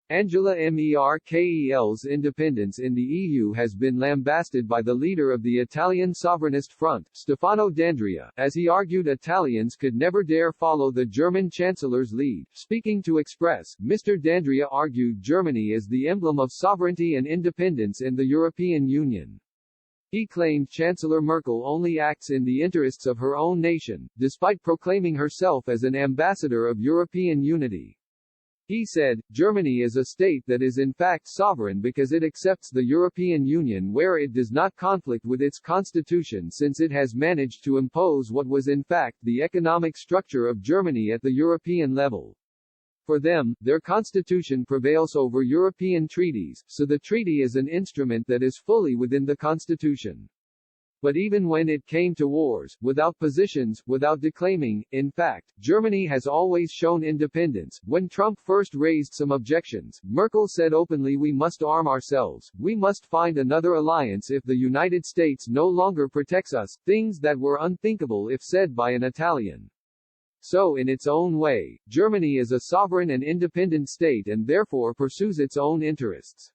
Angela Merkel's independence in the EU has been lambasted by the leader of the Italian Sovereignist Front, Stefano D'Andrea, as he argued Italians could never dare follow the German Chancellor's lead. Speaking to Express, Mr. D'Andrea argued Germany is the emblem of sovereignty and independence in the European Union. He claimed Chancellor Merkel only acts in the interests of her own nation, despite proclaiming herself as an ambassador of European unity. He said, Germany is a state that is in fact sovereign because it accepts the European Union where it does not conflict with its constitution since it has managed to impose what was in fact the economic structure of Germany at the European level. For them, their constitution prevails over European treaties, so the treaty is an instrument that is fully within the constitution. But even when it came to wars, without positions, without declaiming, in fact, Germany has always shown independence. When Trump first raised some objections, Merkel said openly, we must arm ourselves, we must find another alliance if the United States no longer protects us, things that were unthinkable if said by an Italian. So in its own way, Germany is a sovereign and independent state and therefore pursues its own interests.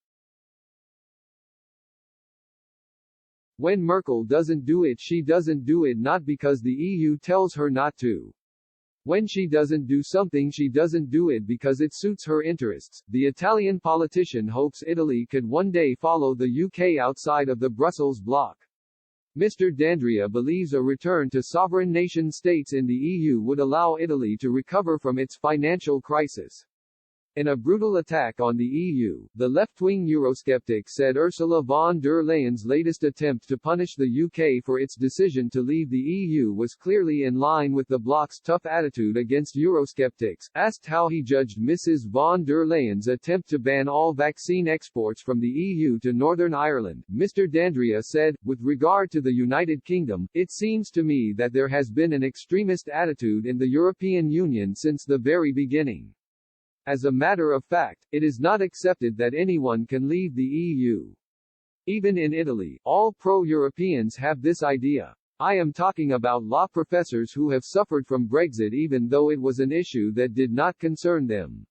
When Merkel doesn't do it, she doesn't do it not because the EU tells her not to. When she doesn't do something, she doesn't do it because it suits her interests. The Italian politician hopes Italy could one day follow the UK outside of the Brussels bloc. Mr. D'Andrea believes a return to sovereign nation-states in the EU would allow Italy to recover from its financial crisis. In a brutal attack on the EU, the left-wing Eurosceptic said Ursula von der Leyen's latest attempt to punish the UK for its decision to leave the EU was clearly in line with the bloc's tough attitude against Eurosceptics. Asked how he judged Mrs. von der Leyen's attempt to ban all vaccine exports from the EU to Northern Ireland, Mr. D'Andrea said, with regard to the United Kingdom, it seems to me that there has been an extremist attitude in the European Union since the very beginning. As a matter of fact, it is not accepted that anyone can leave the EU. Even in Italy, all pro-Europeans have this idea. I am talking about law professors who have suffered from Brexit even though it was an issue that did not concern them.